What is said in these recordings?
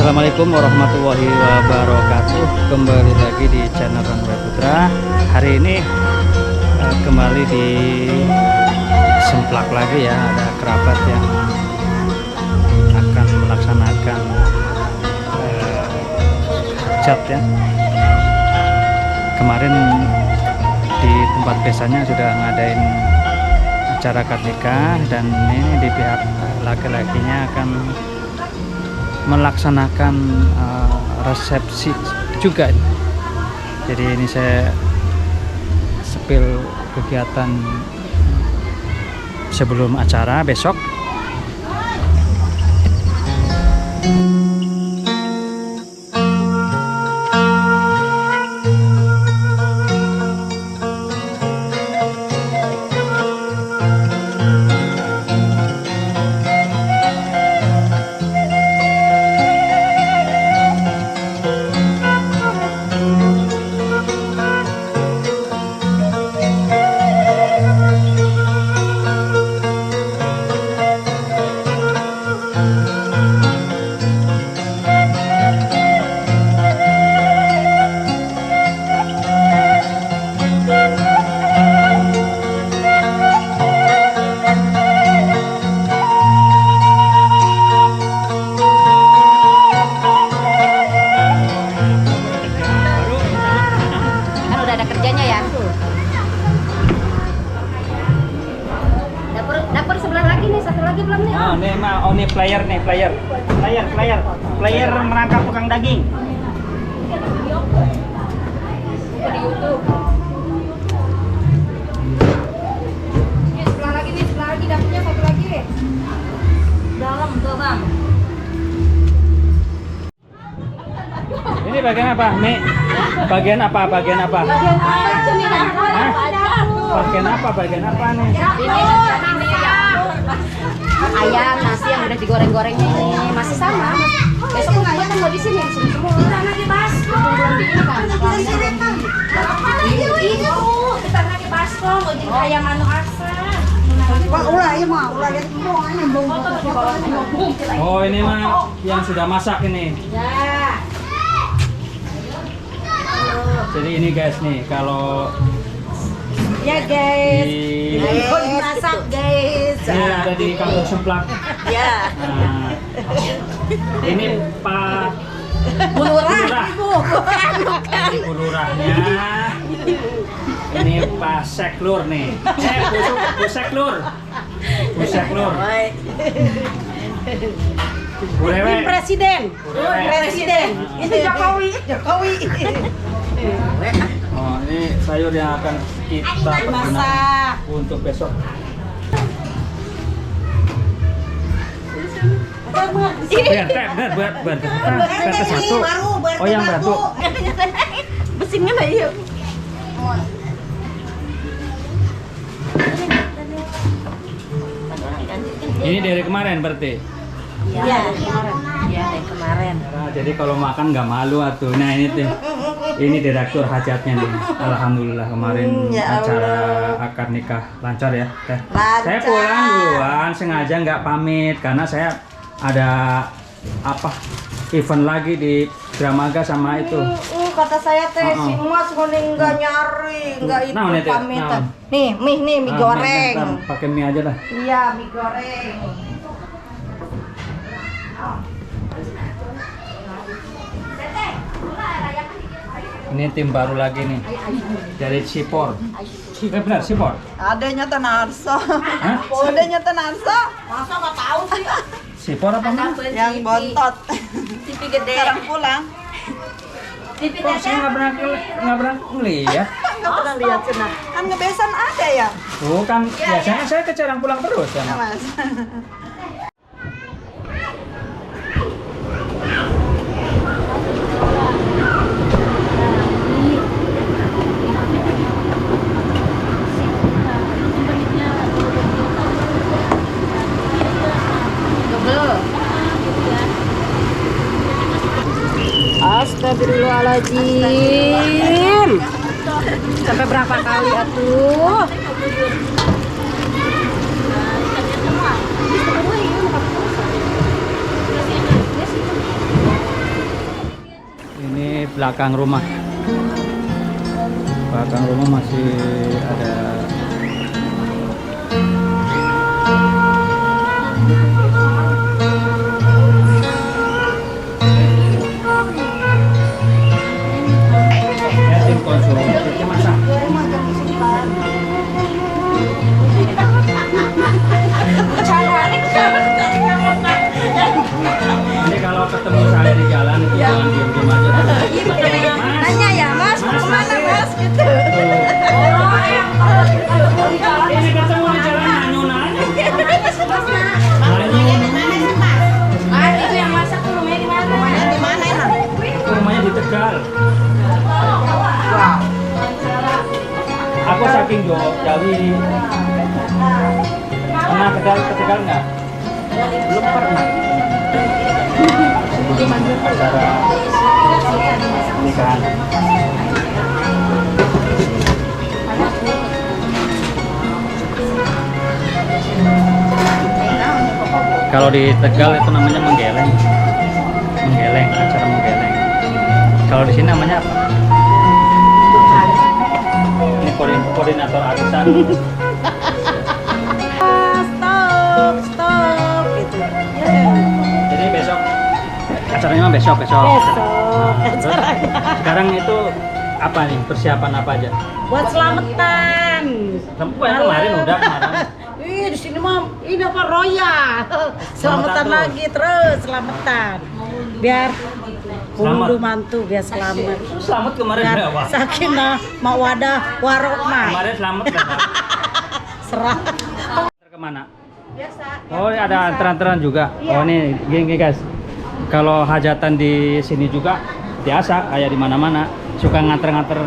Assalamualaikum warahmatullahi wabarakatuh. Kembali lagi di channel Runway Putra. Hari ini kembali di Semplak lagi ya. Ada kerabat yang akan melaksanakan hajat ya. Kemarin di tempat biasanya sudah ngadain acara akad nikah, dan ini di pihak laki-lakinya akan melaksanakan resepsi juga. Jadi ini saya sepil kegiatan sebelum acara besok. Dapur sebelah lagi nih, satu lagi belum nih. Oh, ini player nih, player merangkap tukang daging. Di YouTube. Ini sebelah lagi dapurnya satu lagi. Dalam tuh bang. Ini bagian apa, Mi? Bagian apa? Bagian apa nih? Ini ayam, nasi yang udah digoreng-gorengnya ini masih sama. Besok kita mau di sini semua. Kita lagi bahas. Belum di ini kan. Kita lagi bahas kok, mau jadi ayam anu asa. Oh, ini mah yang sudah masak ini. Ya. Jadi ini guys nih, kalau Ya guys. Masak guys. ini ada di Kampung Semplak. Ya. Nah, ini Pak Lurah. Ini Bu Lurahnya. Ini Pak Seklur nih. Bu Seklur. Bu Lewe. Presiden. Ini Jokowi. Oh, ini sayur yang akan kita pergunakan untuk besok. Buat satu. Oh, yang batu. Mesinnya lah yuk. Ini dari kemarin berarti. Iya, dari kemarin. Nah, jadi kalau makan nggak malu atuh. Nah, ini direktur hajatnya nih. Alhamdulillah kemarin acara akad nikah lancar ya. Saya pulang duluan, sengaja nggak pamit karena saya ada event lagi di Dramaga sama itu. Kata saya teh si Mas mending nggak nyari, nggak itu pamitan. Nih, mie goreng. Pakai mie aja lah. Iya, mie goreng. Ini tim baru lagi nih dari Sipor. Benar Sipor. Adanya Tanarso. Hah? Adanya Tanarso. Masa nggak tahu sih? Sipor apa nih? Yang bontot. TV gede. Sekarang pulang. Kok saya nggak pernah ngeliat? Nggak pernah lihat cina. Kan ngebesan ada ya? Tuh kan biasanya saya ke Cerang pulang terus ya. Mas. Astagfirullahaladzim. Sampai berapa kali atuh? belakang rumah. Belakang rumah masih ada tim konsumsi masak. Ini kalau ketemu saya di jalan itu jangan diem-diem aja. Tanya ya, Mas, mau kemana, Mas? Gitu. Ini ketemu di jalan nanyun aja. Itu yang masak tuh rumahnya di mana? Rumahnya di mana emang? Rumahnya di Tegal. Wow. Aku saking jauhi. Pernah ke Tegal nggak? Belum pernah. Acara nikahan. Kalau di Tegal itu namanya menggeleng. Menggeleng, acara menggeleng. Kalau di sini namanya apa? Ini koordinator arisan. Stop gitu. Jadi besok acaranya mah besok. Nah, terus sekarang itu apa nih persiapan apa aja? Buat selamatan. Kemarin udah kemarin. Ih, di sini mah ini apa royal. Selamatan terus. lagi terus, selamatan. Biar Selamat. bulu mantu biar selamat. Selamat kemarin Biar berapa? sakinah mawadah warohmah. Kemarin selamat berapa? Serah. Kemana? Biasa. Oh ada antaran juga. Oh ini gini guys. Kalau hajatan di sini juga biasa kayak di mana-mana suka nganter-nganter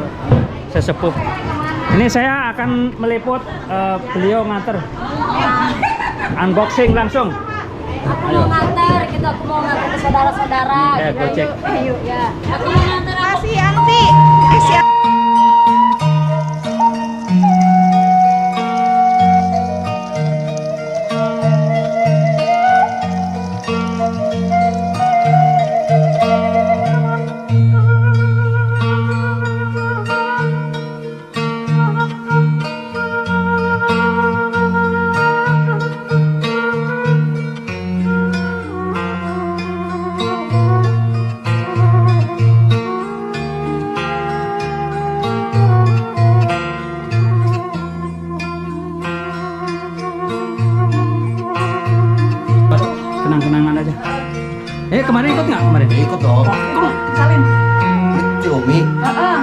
sesepuh. Ini saya akan meliput beliau nganter unboxing langsung. Aku mau nganter gitu, aku mau nganter ke saudara-saudara. Ya, gitu. gojek. Yuk, ya. Aku mau nganter aku. Kasih Yanti. Kenang-kenangan aja. Kemarin ikut nggak kemarin? Ikut dong. Kok salin? Cumi. Nah,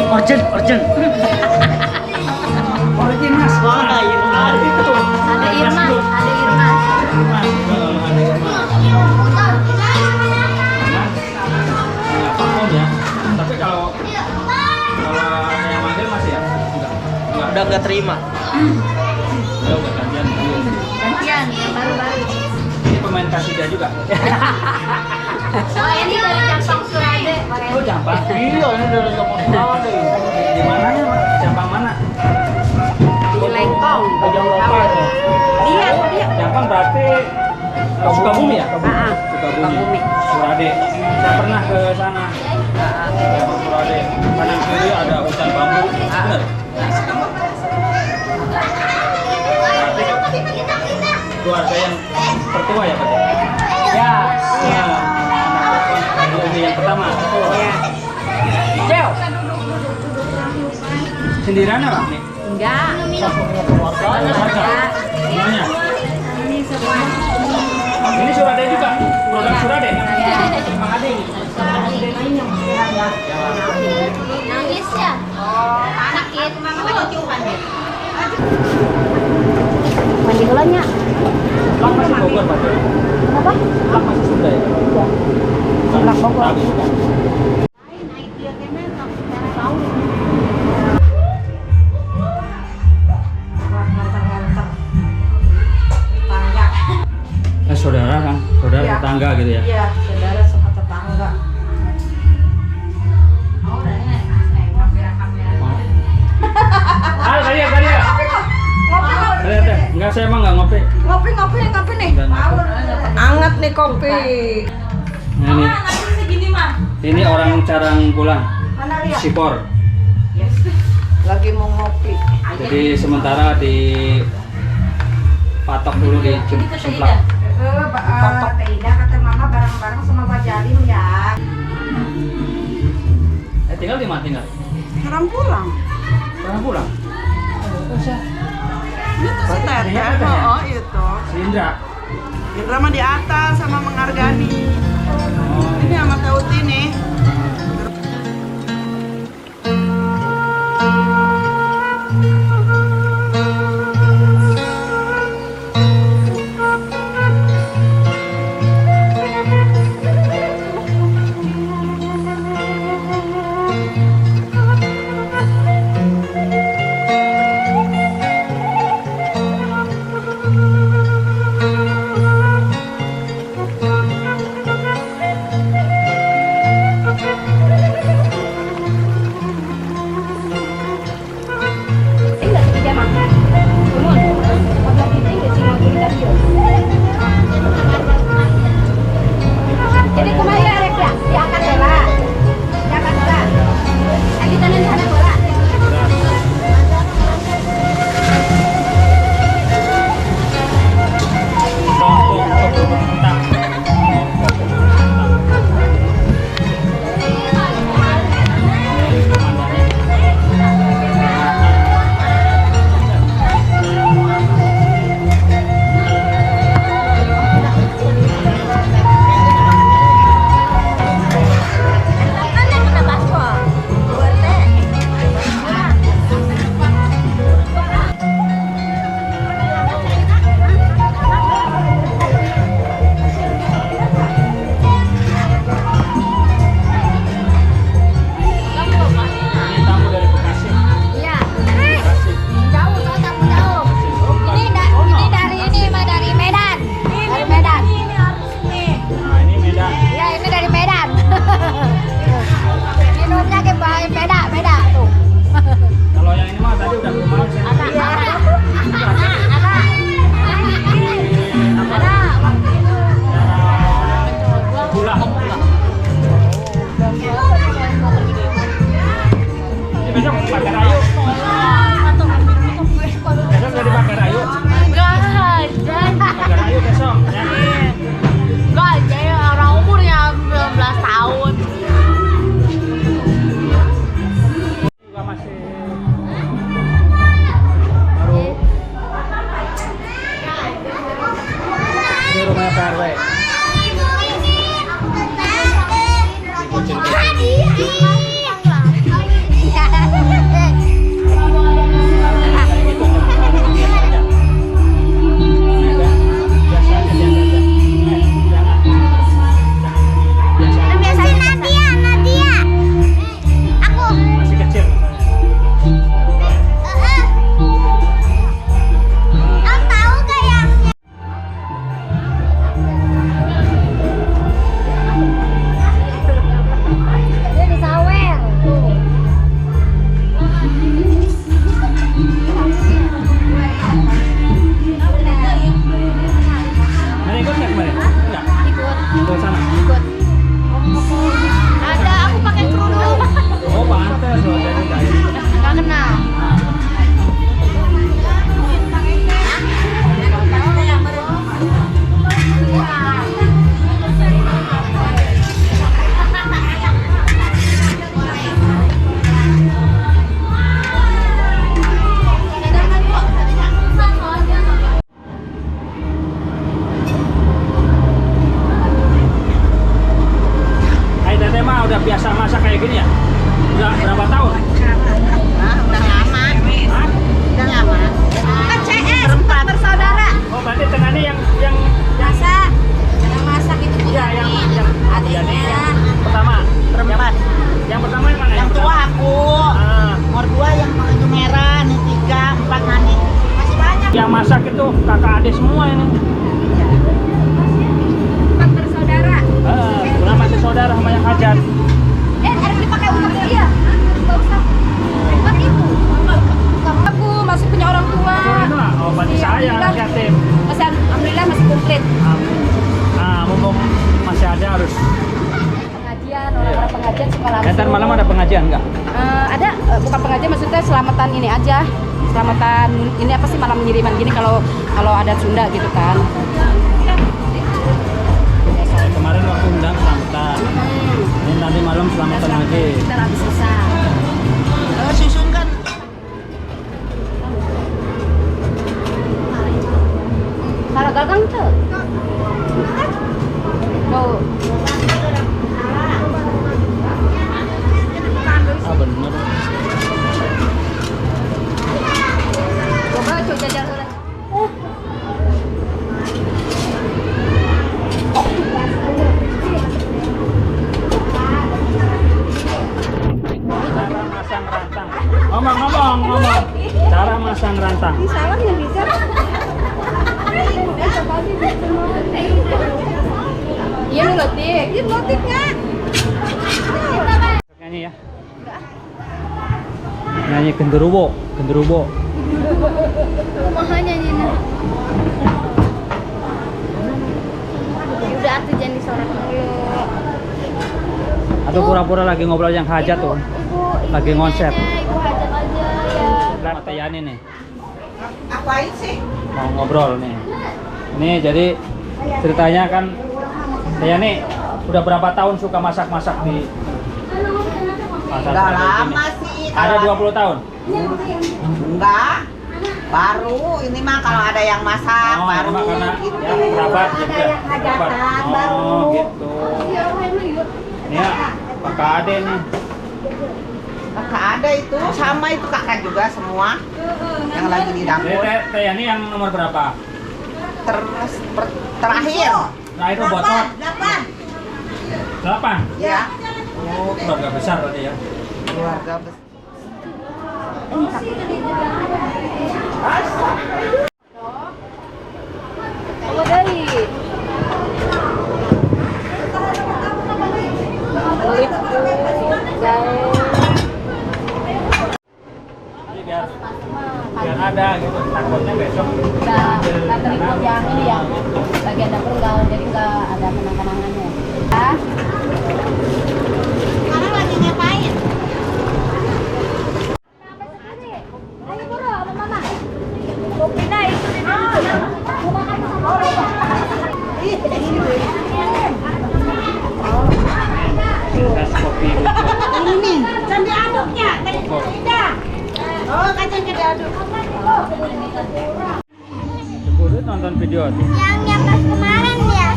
Orjen. Orjen mas. Ada Irma, ada Irma. Ya. Tapi kalau ada yang manggil masih ya? Enggak. udah nggak terima. Udah gantian. Gantian, yang baru-baru. Ini pemain Kasidah juga. Oh, ini dari Jampang Surade. Oh, Jampang. Iya, ini dari Jampang Surade. Di mananya, Mas? Jampang mana? Di Lengkong. Iya. Jampang berarti Sukabumi ya? Ah, Sukabumi. Surade. Saya pernah ke sana. Jampang Surade. Kanan kiri ada hutan bambu. Benar? Berarti keluarga yang tertua ya, Pak? Ya. Ini yang pertama. Ya. Jauh. Sendirian apa nih? Enggak. Keluarga. Semuanya. Ini semua. Ini Surade juga. Produk Surade. Mang Ade. Nangis ya? Sakit. Mama lagi ciuman deh. Bolanya. Lak masih Bogor, Pak. Kenapa? Lak masih Sunda ya? Lak Bogor. Tahu, bukan? Nganteng-nganteng. Tetangga. Saudara kan? Saudara Iya. tetangga gitu ya? Iya, saudara sama tetangga. Ah, tadi ya, tadi ya. Ngopi, Teh. Enggak, saya emang nggak ngopi. ngopi nih. Anget nih kopi. Nah, ini orang Carang pulang. Mana lihat? Sipor. Lagi mau ngopi. Jadi sementara di patok dulu di Semplak. Teh Ida kata mama bareng-bareng sama Pak Jalim ya. Tinggal di mana tinggal? Sekarang pulang. Sekarang pulang. Itu si Berarti Teteh, adanya Teteh ya? oh itu. Si Indra. Indra mah di atas sama Mengargani. Oh. Ini sama Teuti nih. Enggak sih dia makan. Kumon. Kalau kita enggak sih mau kita dia. Jadi kemarin ya Rek ya, diangkat bola. Diangkat bola. Lagi tangan di sana bola. Ini tamu dari Bekasi. Iya. Bekasi. Jauh, soalnya jauh. Ini dari ini mah dari Medan. Dari Medan. Nah, ini Medan. Iya, ini dari Medan. Minumnya ke beda, beda tuh. Kalau yang ini mah tadi udah kemarin saya. Ada. Ada. Ada. Waktu itu. Gula. Ini besok bakar ayu. Besok udah dibakar ayu. Enggak ada. Bakar ayu besok. Ya. Enggak ada orang umurnya 19 tahun. Juga masih baru. Ini rumahnya Pak RW. Masih kecil. Dia di sawer. Mana ikut nggak kemarin? Enggak. Ikut. Ke sana. Ikut. Ada aku pakai kerudung. Oh, pantas loh dari tadi. Enggak kenal. Hai Teteh mah udah biasa masak kayak gini ya? Udah berapa tahun? Udah lama. Hah? Udah lama. Kan CS berempat bersaudara. Oh, berarti tengah ini yang Masak. Yang masak itu iya, yang adiknya. yang pertama. Berempat. Yang pertama yang mana? Yang tua aku. Ah, Nomor 2 yang baju merah, nih 3, 4 Nani. Masih banyak. yang masak itu kakak adik semua ini. 4 bersaudara. Kebetulan masih saudara sama yang hajat. Harus dipakai untuk dia. Enggak usah. Bukan ibu. Aku masih punya orang tua. Oh, berarti Iya, saya alhamdulillah. yatim. Masih alhamdulillah masih komplit. Mumpung masih ada harus. Pengajian, orang-orang pengajian suka langsung. Ntar malam ada pengajian nggak? Ada, bukan pengajian maksudnya selamatan ini aja. Selamatan ini apa sih malam pengiriman gini kalau ada Sunda gitu kan. Kemarin waktu undang selamatan. Ini nanti malam selamatan lagi. Kita habis sisa. Susun kan. Kalau gagang tuh. Tuh. Ah bener. Coba jajan dulu. Cara masang rantang. Ngomong. Cara masang rantang. Salah ya bisa. Iya lotik. Iya lotiknya. Nyanyi ya. Nyanyi genderuwo. Kumaha nyanyinya? Udah atuh jangan disorot dulu. Atau pura-pura lagi ngobrol yang hajat tuh. Lagi ngonsep. Ibu hajat aja ya. Mata Yani nih. Apain sih? Mau ngobrol nih. Ini jadi ceritanya kan saya nih udah berapa tahun suka masak-masak di pasar Udah tradisi lama ini? sih. Ada 20 tahun. Enggak. Baru ini mah kalau ada yang masak Oh, baru emang karena gitu. ya kerabat gitu ya. yang hajatan baru. Oh, gitu. Ini ya, kakak ade nih. Kakak ada itu sama itu kakak juga semua yang lagi di Jadi dapur. Teh Yani yang nomor berapa? Terakhir. Nah, itu botot. 8. 8. Ya. Oh, keluarga besar berarti ya. Keluarga besar. Coba dari. Jadi biar ada gitu. Takutnya besok Nggak terikut yang ini ya. Bagian dapur jadi nggak ada kenang-kenangannya. Sekarang lagi ngapain? Ayo buru sama mama. Kopi nah itu di mana? Mau makan sama tas kopi. Ini kan diaduknya, tidak. Oh, kacang diaduk. Sebelum nonton video tuh. Yang pas kemarin ya.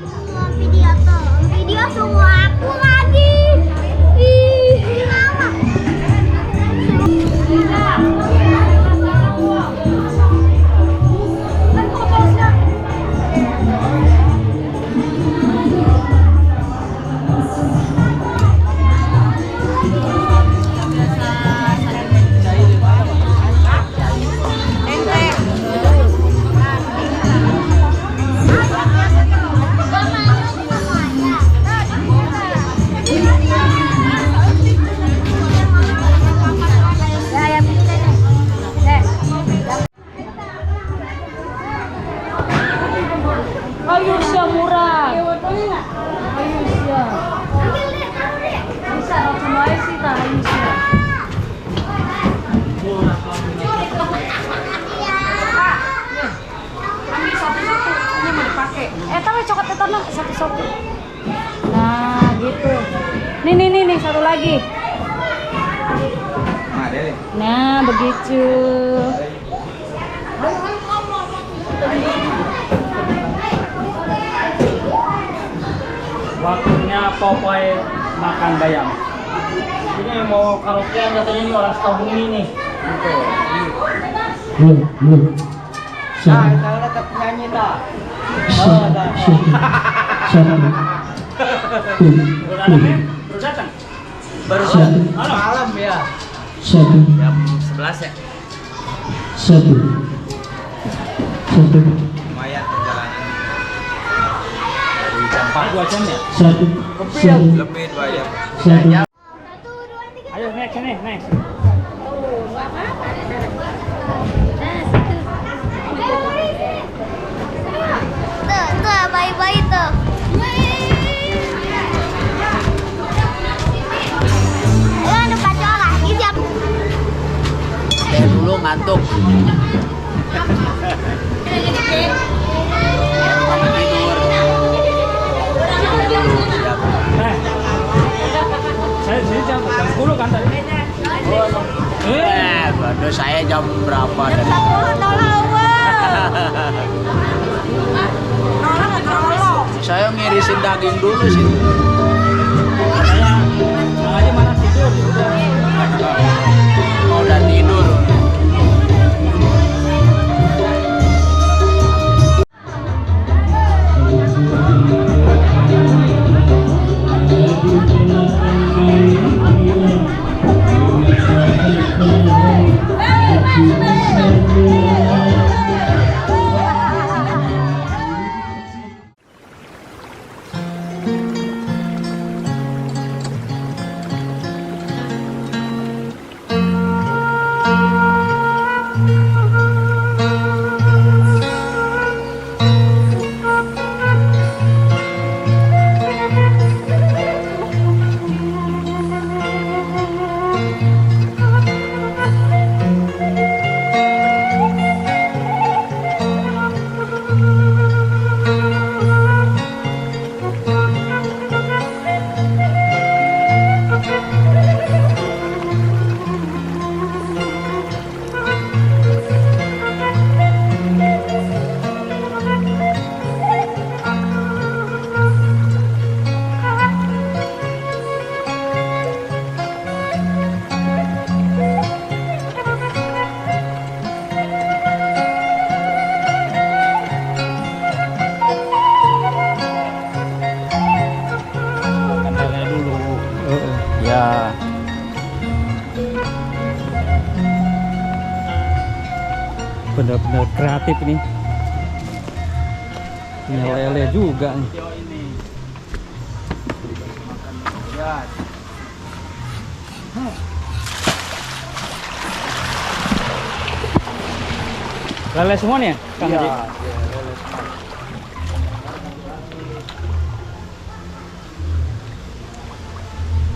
Semua video semua aku lagi. Ih, mama. Ayo sia murah. Ayo sia. Bisa cuma sih tah ayo sia. Ambil satu-satu, ini mau dipakai. Tahu coklat itu satu-satu. Nah, gitu. Nih, satu lagi. Nah, begitu. Waktunya Popeye makan bayam. Ini mau karaokean katanya nih orang Sukabumi nih. Gitu. Kalau tetap nyanyi tak? Oh, tak. Baru datang. Baru malam ya. Jam 11 ya. Lumayan perjalanan. Dari jam 4 2 jam ya. Lebih 2 jam. Ayo next. Tuh, bayi-bayi tuh. Ada pacar lagi siap. Dari dulu ngantuk. Saya sini jam 10 kan tadi. Baru saya jam berapa dari? Saya ngirisin daging dulu sih. Saya aja mana tidur. Mau udah tidur. Ya. Benar-benar kreatif nih. Punya lele juga nih. Lele semua nih ya, Kang Haji?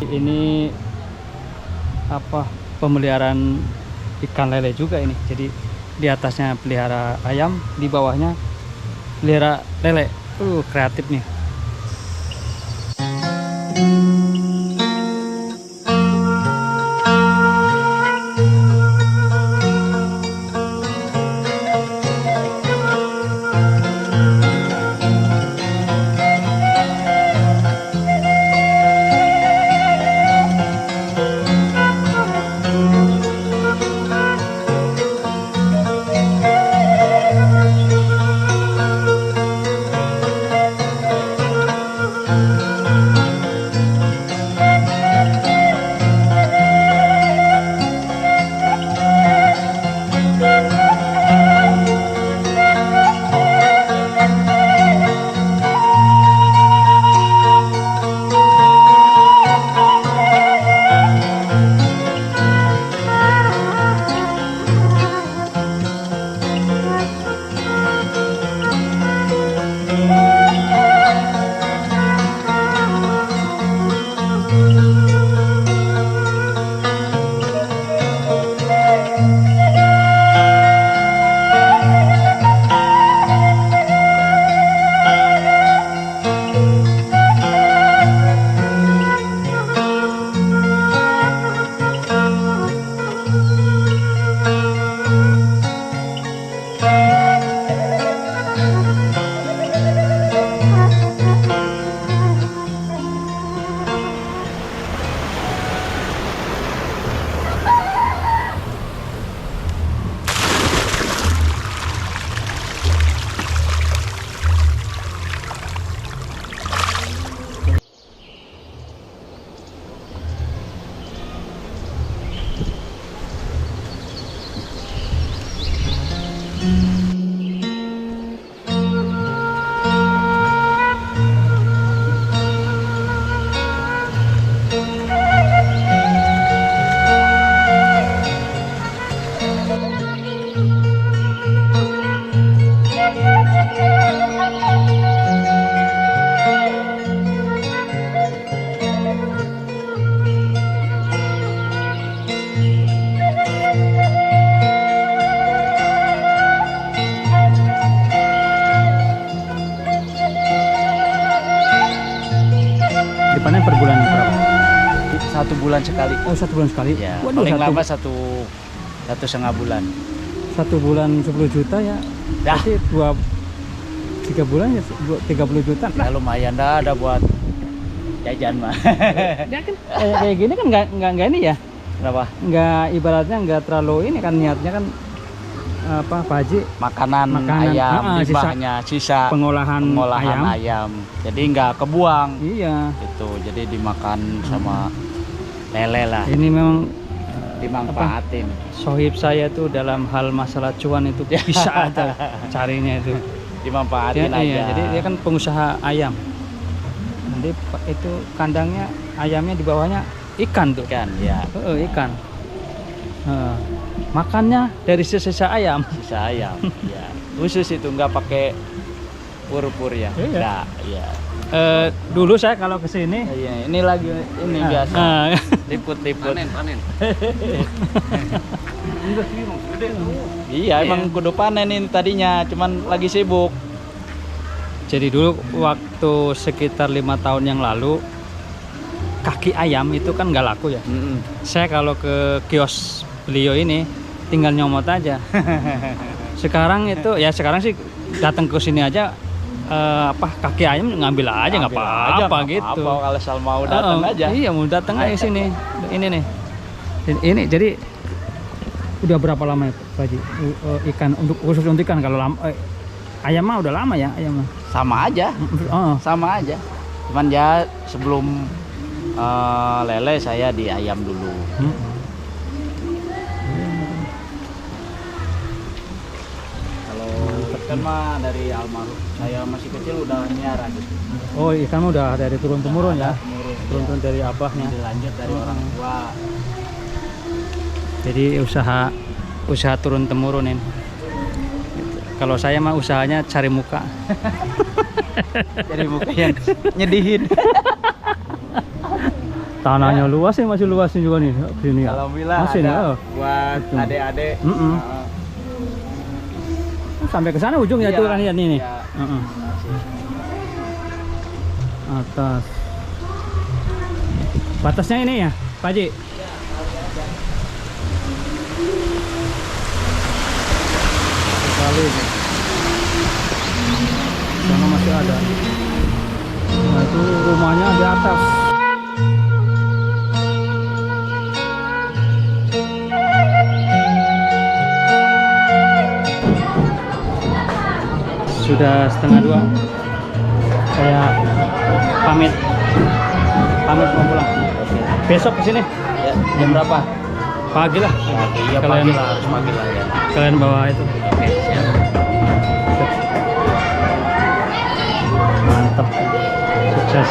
Ini apa, pemeliharaan ikan lele juga ini. Jadi di atasnya pelihara ayam, di bawahnya pelihara lele. Kreatif nih. Dipanen per bulan berapa? 1 bulan sekali. Oh, 1 bulan sekali. Ya, Waduh, paling satu- lama 1,5 bulan. 1 bulan 10 juta ya. Dah. Berarti 3 bulan ya 30 juta. Ya lumayan dah ada buat jajan mah. Dia kan kayak gini kan nggak ini ya. Kenapa? Nggak, ibaratnya nggak terlalu ini kan, niatnya kan apa Pak Haji, Makanan Ah, ayam, ah, limbahnya, sisa pengolahan ayam. Jadi nggak kebuang. Iya. Gitu. Jadi dimakan sama lele lah. Ini memang Dimanfaatin. sohib saya tuh dalam hal masalah cuan itu bisa aja carinya itu. Dimanfaatin Dia, aja. iya, jadi dia kan pengusaha ayam. Nanti itu kandangnya ayamnya di bawahnya ikan tuh. Ikan, ya. Ikan. Makannya dari sisa ayam. Sisa ayam. Ya. Khusus itu nggak pakai pur-pur ya. Iya. Nggak, ya. Dulu saya kalau ke sini Iya, ini lagi ini biasa. Liput-liput. Panen. Iya, emang kudu panen ini tadinya, cuman lagi sibuk. jadi dulu waktu sekitar 5 tahun yang lalu kaki ayam itu kan nggak laku ya. Saya kalau ke kios beliau ini tinggal nyomot aja. Sekarang itu ya, sekarang sih datang ke sini aja kaki ayam ngambil aja nggak apa-apa gitu. Kalau asal mau datang aja. Iya, mau datang aja sini. Ini nih. Ini jadi udah berapa lama ya Pak Haji? Ikan khusus untuk ikan, kalau lama ayam mah udah lama ya ayam mah. Sama aja. Oh. Sama aja. Cuman ya sebelum lele saya di ayam dulu. Kalau ikan mah dari almarhum. Saya masih kecil udah miara gitu. Oh, ikan mah udah dari turun temurun ya. Turun dari abahnya. Dilanjut dari orang tua. Jadi usaha turun temurunin. Kalau saya mah usahanya cari muka. Dari muka yang nyedihin. Tanahnya luas ya, masih luas juga nih sini ya. Alhamdulillah Masih ada nih, buat Betul. adik-adik. Sampai ke sana ujung ya Iya, tuh kan lihat nih. iya. Atas. Batasnya ini ya, Pak Haji. Sekali nih. Sana masih ada. Nah, itu rumahnya di atas. Sudah 1:30. Saya pamit mau pulang. Besok kesini. Ya, jam berapa? Pagi lah. Pagi, ya Kalian- pagi lah, harus pagi lah ya. Kalian bawa itu. Oke, siap. Mantap. Sukses.